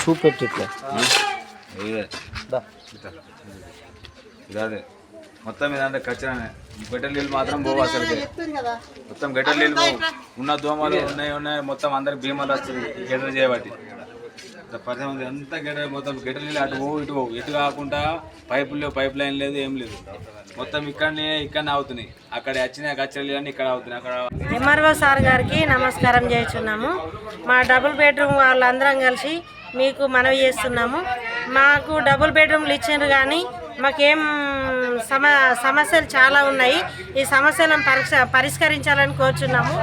చూపెట్టిట్లే అదే మొత్తం ఇదంతా కచ్చరానే గడ్డల నీళ్ళు మాత్రం పోవు అసలు మొత్తం గడ్డల నీళ్ళు ఉన్న దోమలు ఉన్నాయి మొత్తం అందరికి భీమాలు వస్తుంది గడ్డలు చేయబట్టి పరిశ్రమ అంతా గడ్డ మొత్తం గడ్డల నీళ్ళు అటు పోవు ఇటు పోవు ఎటు కాకుండా పైపులు లేవు పైప్ లైన్ లేదు ఏం లేదు మొత్తం ఇక్కడనే అవుతున్నాయి అక్కడ వచ్చిన కచ్చరాలు అన్నీ ఇక్కడ అవుతున్నాయి అక్కడ. ఎంఆర్ఓ సార్ గారికి నమస్కారం చేస్తున్నాము. మా డబుల్ బెడ్రూమ్ వాళ్ళందరం కలిసి మీకు మనవి చేస్తున్నాము. మాకు డబుల్ బెడ్రూమ్లు ఇచ్చిండ్రు కానీ మాకేం సమస్యలు చాలా ఉన్నాయి. ఈ సమస్యలను పరిష్కరించాలని కోరుచున్నాము.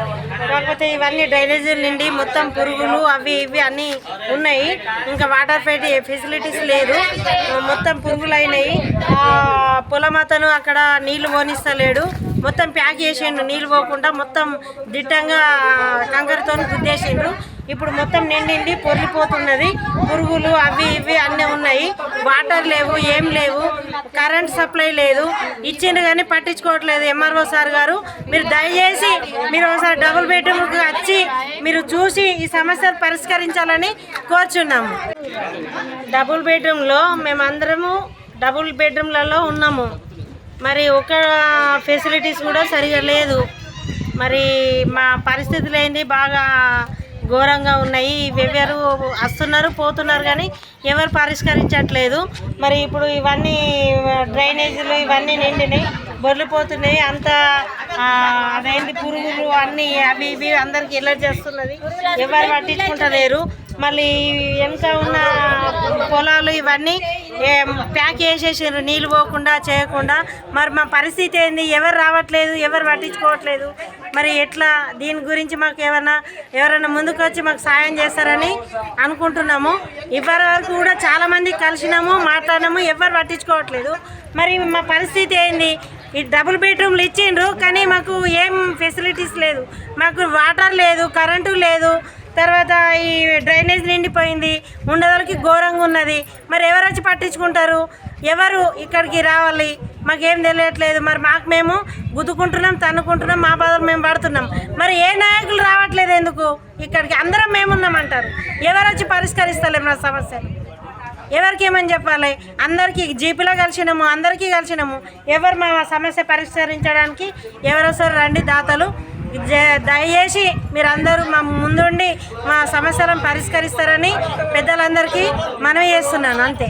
కాకపోతే ఇవన్నీ డ్రైనేజీలు నిండి మొత్తం పురుగులు అవి ఇవి అన్నీ ఉన్నాయి. ఇంకా వాటర్ ఫెసిలిటీస్ లేదు, మొత్తం పురుగులు అయినాయి. పొలం అతను అక్కడ నీళ్లు పోనిస్తలేడు, మొత్తం ప్యాక్ చేసిండు, నీళ్ళు పోకుండా మొత్తం దిట్టంగా కంకరతో గుద్దేసిండ్రు. ఇప్పుడు మొత్తం నిండి పొర్లిపోతున్నది, పురుగులు అవి ఇవి అన్నీ ఉన్నాయి. వాటర్ లేవు, ఏం లేవు, కరెంట్ సప్లై లేదు. ఇచ్చిండ్రు కానీ పట్టించుకోవట్లేదు. ఎంఆర్ఓ సార్ గారు మీరు దయచేసి మీరు ఒకసారి డబుల్ బెడ్రూమ్కి వచ్చి మీరు చూసి ఈ సమస్యను పరిష్కరించాలని కోరుచున్నాము. డబుల్ బెడ్రూమ్లో మేమందరము డబుల్ బెడ్రూమ్లలో ఉన్నాము. మరి ఒక ఫెసిలిటీస్ కూడా సరిగా లేదు. మరి మా పరిస్థితులు ఏంది బాగా ఘోరంగా ఉన్నాయి. ఎవరు వస్తున్నారు పోతున్నారు కానీ ఎవరు పరిష్కరించట్లేదు. మరి ఇప్పుడు ఇవన్నీ డ్రైనేజీలు ఇవన్నీ నిండినాయి, బొర్లిపోతున్నాయి. అంత అదేంటి పురుగులు అన్నీ అవి ఇవి అందరికి ఎలర్జీ వస్తున్నది, ఎవరు పట్టించుకుంటలేరు. మళ్ళీ వెనుక ఉన్న పొలాలు ఇవన్నీ ప్యాక్ చేసేసారు నీళ్ళు పోకుండా చేయకుండా. మరి మా పరిస్థితి ఏంది? ఎవరు రావట్లేదు, ఎవరు పట్టించుకోవట్లేదు. మరి ఎట్లా? దీని గురించి మాకు ఎవరైనా ముందుకు వచ్చి మాకు సాయం చేస్తారని అనుకుంటున్నాము. ఇప్పటి వరకు కూడా చాలామంది కలిసినాము, మాట్లాడినాము, ఎవరు పట్టించుకోవట్లేదు. మరి మా పరిస్థితి ఏంది? ఈ డబుల్ బెడ్రూమ్లు ఇచ్చిండ్రు కానీ మాకు ఏం ఫెసిలిటీస్ లేదు. మాకు వాటర్ లేదు, కరెంటు లేదు, తర్వాత ఈ డ్రైనేజ్ నిండిపోయింది, ఉండదలకి ఘోరంగా ఉన్నది. మరి ఎవరు వచ్చి పట్టించుకుంటారు? ఎవరు ఇక్కడికి రావాలి? మాకేం తెలియట్లేదు. మరి మాకు మేము గుద్దుకుంటున్నాం, తన్నుకుంటున్నాం, మా బాధలు మేము పడుతున్నాం. మరి ఏ నాయకులు రావట్లేదు ఎందుకు ఇక్కడికి? అందరం మేమున్నామంటారు. ఎవరు వచ్చి పరిష్కరిస్తలేము నా సమస్యలు? ఎవరికి ఏమని చెప్పాలి? అందరికీ జీపీలో కలిసినాము, అందరికీ కలిసినాము. ఎవరు మా సమస్య పరిష్కరించడానికి ఎవరు వస్తారు? రండి దాతలు, దయచేసి మీరందరూ మా ముందుండి మా సమస్యలను పరిష్కరిస్తారని పెద్దలందరికీ మనవి చేస్తున్నాను. అంతే.